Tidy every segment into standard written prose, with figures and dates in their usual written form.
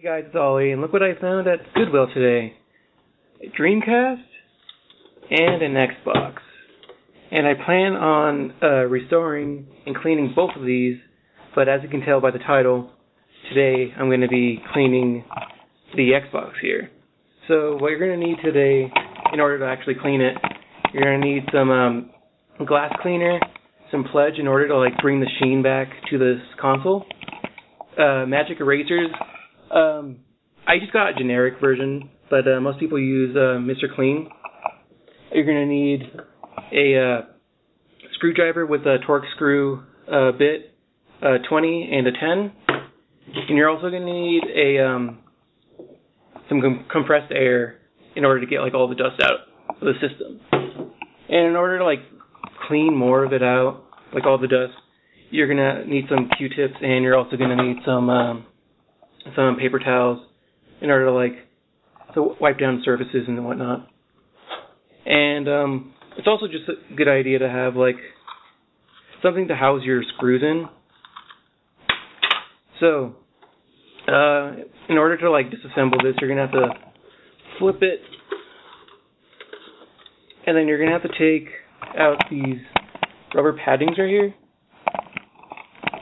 Hey guys, it's Ollie, and look what I found at Goodwill today. A Dreamcast and an Xbox. And I plan on restoring and cleaning both of these, but as you can tell by the title, today I'm going to be cleaning the Xbox here. So what you're going to need today, in order to actually clean it, you're going to need some glass cleaner, some Pledge in order to bring the sheen back to this console, magic erasers. I just got a generic version, but most people use Mr. Clean. You're going to need a screwdriver with a Torx screw bit, 20 and a 10. And you're also going to need some compressed air in order to get all the dust out of the system. And in order to clean more of it out, all the dust, you're going to need some Q-tips, and you're also going to need some paper towels in order to wipe down surfaces and whatnot. And it's also just a good idea to have something to house your screws in. So in order to disassemble this, you're gonna have to flip it, and then you're gonna have to take out these rubber paddings right here,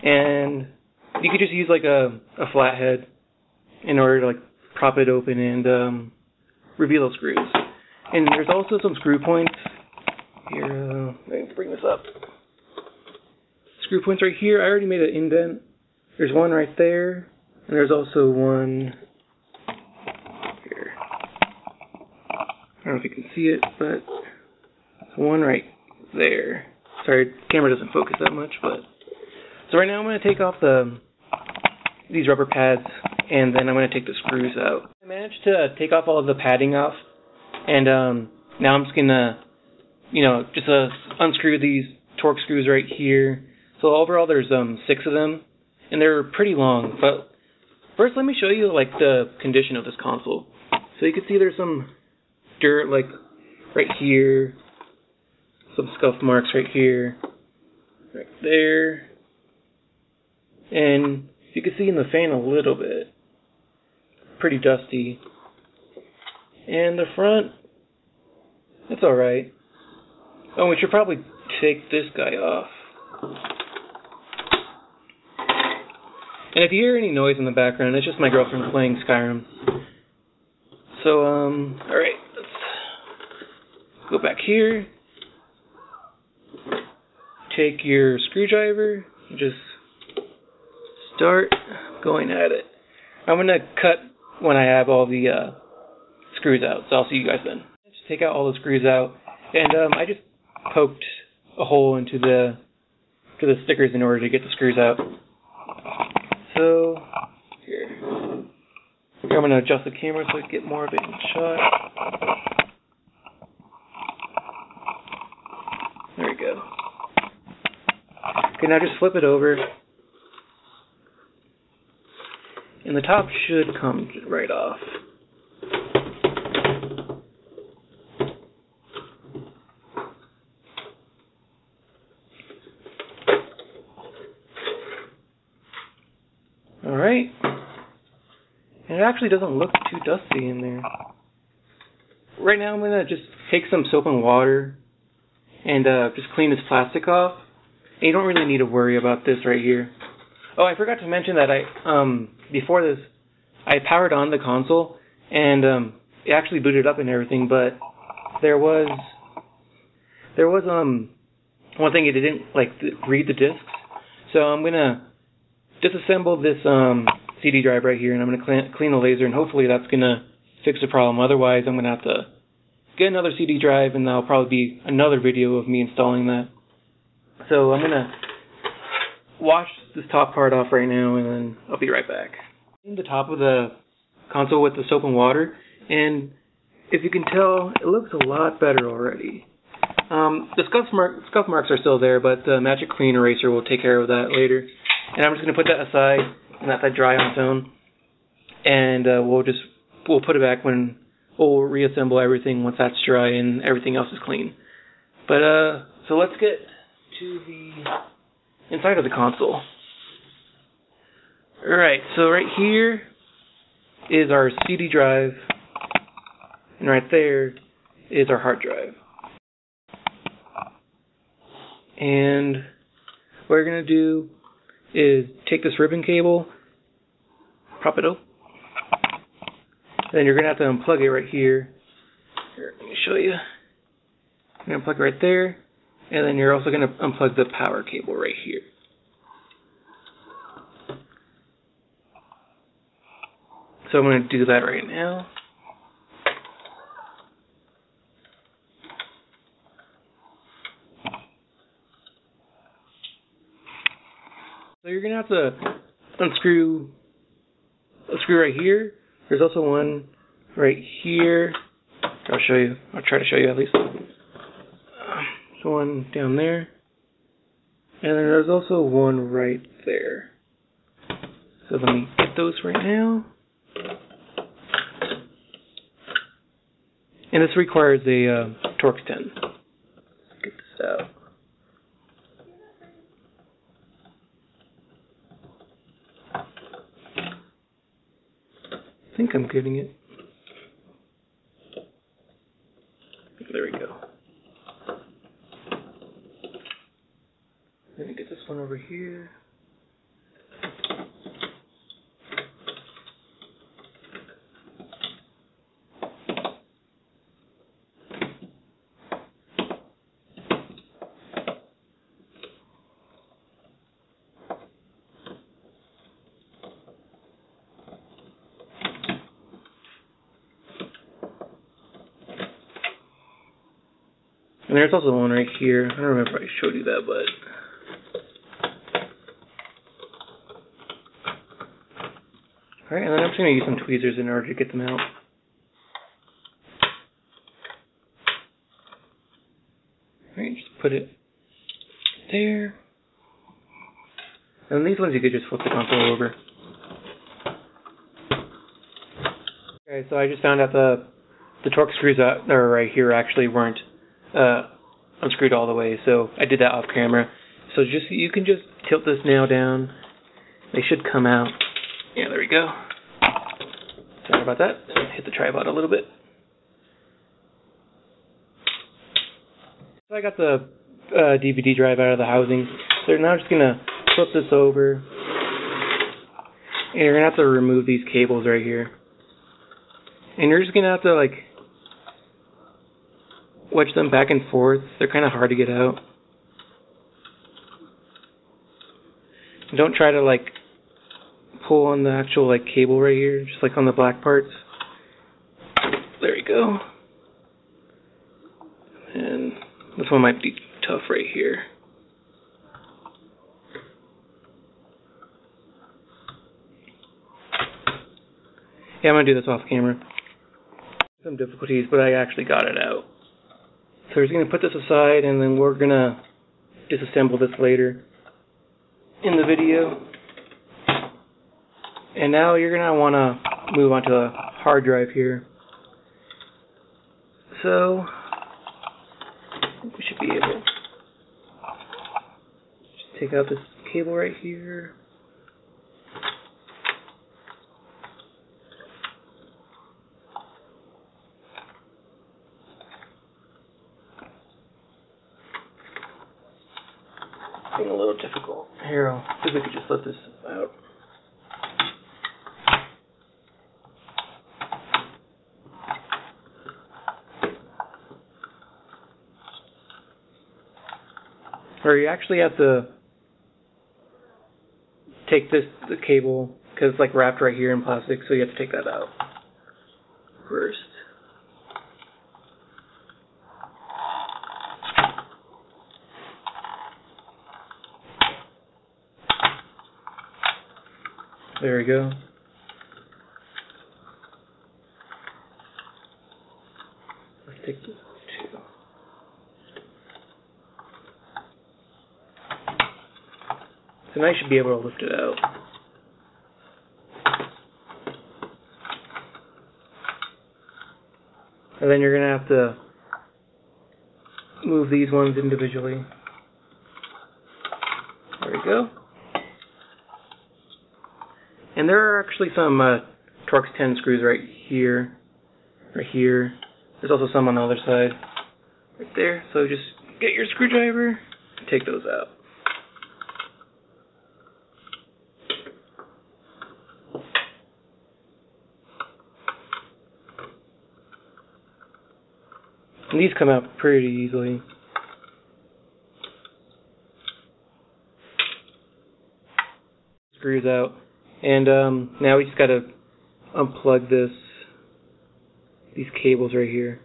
and you could just use a flathead in order to prop it open and reveal the screws. And there's also some screw points here. Let me bring this up. Screw points right here. I already made an indent. There's one right there, and there's also one here. I don't know if you can see it, but there's one right there. Sorry, the camera doesn't focus that much, but so right now I'm going to take off these rubber pads, and then I'm going to take the screws out. I managed to take off all of the padding off, and now I'm just going to, just unscrew these Torx screws right here. So overall there's 6 of them, and they're pretty long. But first let me show you the condition of this console. So you can see there's some dirt right here, some scuff marks right here, right there, and you can see in the fan a little bit. Pretty dusty. And the front, it's alright. Oh, we should probably take this guy off. And if you hear any noise in the background, it's just my girlfriend playing Skyrim. So, alright, let's go back here. Take your screwdriver, just start going at it. I'm going to cut when I have all the screws out, so I'll see you guys then. Just take out all the screws out, and I just poked a hole into the stickers in order to get the screws out. So, here. I'm going to adjust the camera so I can get more of it in shot. There we go. Okay, now just flip it over. And the top should come right off. Alright. And it actually doesn't look too dusty in there. Right now I'm going to just take some soap and water and just clean this plastic off. And you don't really need to worry about this right here. Oh, I forgot to mention that before this, I powered on the console, and it actually booted up and everything, but there was one thing it didn't read the discs. So I'm gonna disassemble this CD drive right here, and I'm gonna clean the laser, and hopefully that's gonna fix the problem. Otherwise, I'm gonna have to get another CD drive, and that'll probably be another video of me installing that. So I'm gonna wash this top part off right now, and then I'll be right back. The top of the console with the soap and water, and if you can tell, it looks a lot better already. The scuff marks are still there, but the Magic Clean Eraser will take care of that later. And I'm just going to put that aside and let that dry on its own. And we'll put it back when we'll reassemble everything once that's dry and everything else is clean. But so let's get to the inside of the console. Alright, so right here is our CD drive, and right there is our hard drive. And what we're going to do is take this ribbon cable, prop it up, then you're going to have to unplug it right here. Here, let me show you. You're going to unplug it right there, and then you're also going to unplug the power cable right here. So I'm going to do that right now. So you're going to have to unscrew a screw right here. There's also one right here. I'll show you. I'll try to show you at least. There's one down there. And then there's also one right there. So let me get those right now. And this requires a Torx 10. Let's get this out. I think I'm getting it. There we go. Let me get this one over here. And there's also one right here. I don't remember if I showed you that, but... Alright, and then I'm just going to use some tweezers in order to get them out. Alright, just put it there. And these ones you could just flip the console over. Okay, so I just found out the Torx screws that are right here actually weren't unscrewed all the way, so I did that off camera. So you can just tilt this nail down. They should come out. Yeah, there we go. Sorry about that. Hit the tripod a little bit. So I got the DVD drive out of the housing. So now I'm just gonna flip this over, and you're gonna have to remove these cables right here. And you're just gonna have to wedge them back and forth. They're kind of hard to get out. Don't try to pull on the actual cable right here, just on the black parts. There you go. And this one might be tough right here. Yeah, I'm gonna do this off camera. Some difficulties, but I actually got it out. So we're just going to put this aside, and then we're going to disassemble this later in the video. And now you're going to want to move on to the hard drive here. So we should be able to just take out this cable right here. Being a little difficult. Here, I'll see if we could just let this out. Or you actually have to take the cable, because it's wrapped right here in plastic, so you have to take that out first. There we go. Let's take this too. So now you should be able to lift it out. And then you're going to have to move these ones individually. There we go. And there are actually some Torx 10 screws right here. There's also some on the other side, right there. So just get your screwdriver, take those out. And these come out pretty easily. Screws out. And now we just gotta unplug these cables right here.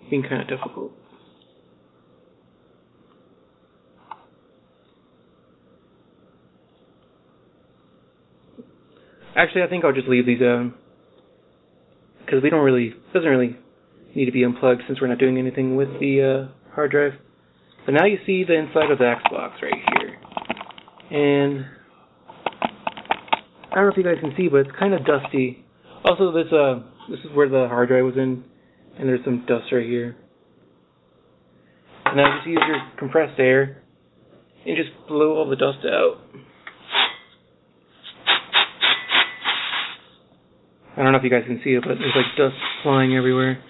Being kind of difficult. Actually, I think I'll just leave these because doesn't really need to be unplugged since we're not doing anything with the hard drive. But now you see the inside of the Xbox right here, and I don't know if you guys can see, but it's kind of dusty. Also, this is where the hard drive was in, and there's some dust right here. And now just use your compressed air and just blow all the dust out. I don't know if you guys can see it, but there's like dust flying everywhere.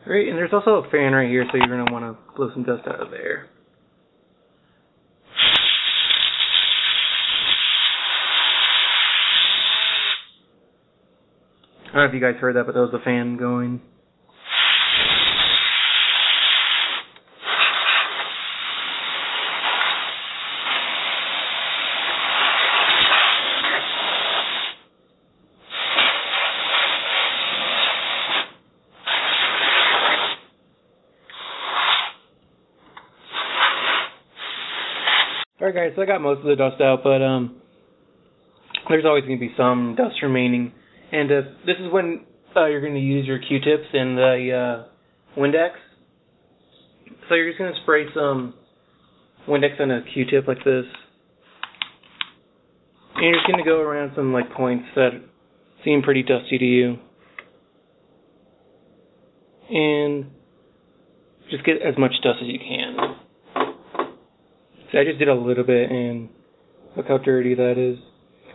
Right, and there's also a fan right here, so you're going to want to blow some dust out of there. I don't know if you guys heard that, but that was the fan going. Alright guys, so I got most of the dust out, but there's always going to be some dust remaining. And this is when you're going to use your Q-tips and the Windex. So you're just going to spray some Windex on a Q-tip like this. And you're just going to go around some like points that seem pretty dusty to you. And just get as much dust as you can. See, I just did a little bit, and look how dirty that is.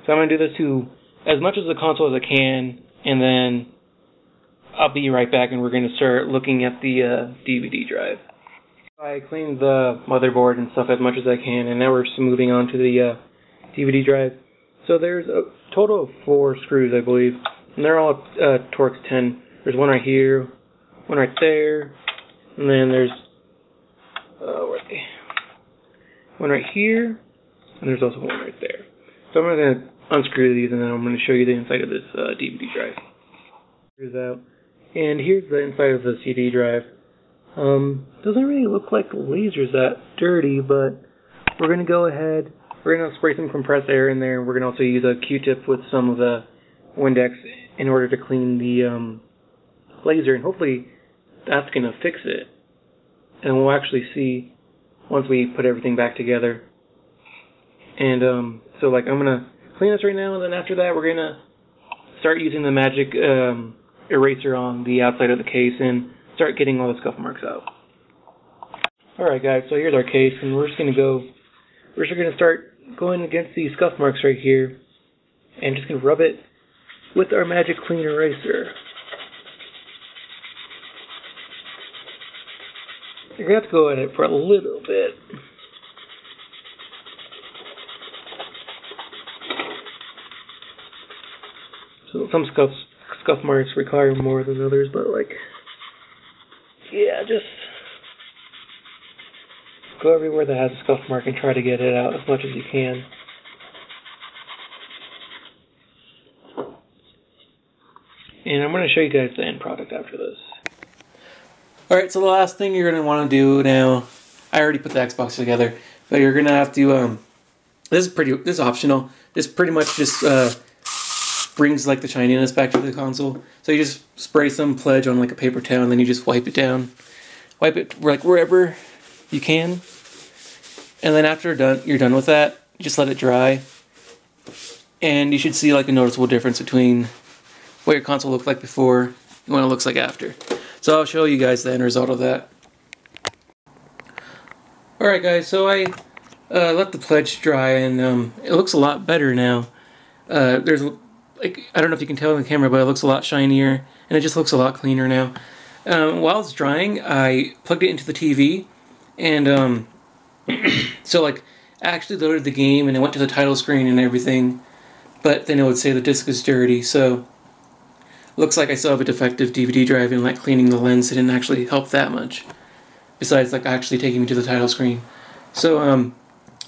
So I'm going to do this to as much of the console as I can, and then I'll be right back, and we're going to start looking at the DVD drive. I cleaned the motherboard and stuff as much as I can, and now we're just moving on to the DVD drive. So there's a total of 4 screws, I believe, and they're all Torx 10. There's one right here, one right there, and then there's where are they? One right here, and there's also one right there. So I'm going to unscrew these, and then I'm going to show you the inside of this DVD drive. Here's out. And here's the inside of the CD drive. Doesn't really look like the laser's that dirty, but we're going to go ahead. We're going to spray some compressed air in there, and we're going to also use a Q-tip with some of the Windex in order to clean the laser, and hopefully that's going to fix it. And we'll actually see once we put everything back together. And so like I'm gonna clean this right now, and then after that we're gonna start using the magic eraser on the outside of the case and start getting all the scuff marks out. Alright guys, so here's our case, and we're just gonna start going against these scuff marks right here, and just gonna rub it with our magic clean eraser. You're going to have to go at it for a little bit. So some scuff marks require more than others, but like, yeah, just go everywhere that has a scuff mark and try to get it out as much as you can. And I'm going to show you guys the end product after this. Alright, so the last thing you're going to want to do now I already put the Xbox together, but you're gonna have to. This is optional. This pretty much just brings like the shininess back to the console. So you just spray some pledge on like a paper towel, and then you just wipe it down, wipe it like wherever you can, and then after you're done with that, you just let it dry, and you should see like a noticeable difference between what your console looked like before and what it looks like after. So I'll show you guys the end result of that. Alright guys, so I let the pledge dry, and it looks a lot better now. There's like, I don't know if you can tell in the camera, but it looks a lot shinier, and it just looks a lot cleaner now. While it's drying, I plugged it into the TV, and so like I actually loaded the game, and it went to the title screen and everything, but then it would say the disc is dirty, so looks like I still have a defective DVD drive, and like cleaning the lens didn't actually help that much, besides like actually taking me to the title screen. So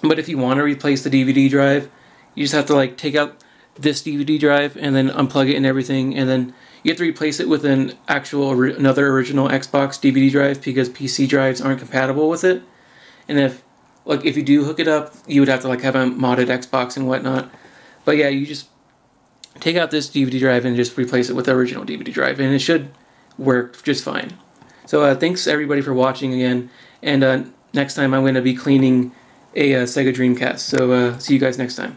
but if you want to replace the DVD drive, you just have to like take out this DVD drive and then unplug it and everything, and then you have to replace it with an actual another original Xbox DVD drive, because PC drives aren't compatible with it. And if you do hook it up, you would have to like have a modded Xbox and whatnot. But yeah, you just take out this DVD drive and just replace it with the original DVD drive, and it should work just fine. So thanks everybody for watching again, and next time I'm going to be cleaning a Sega Dreamcast. So see you guys next time.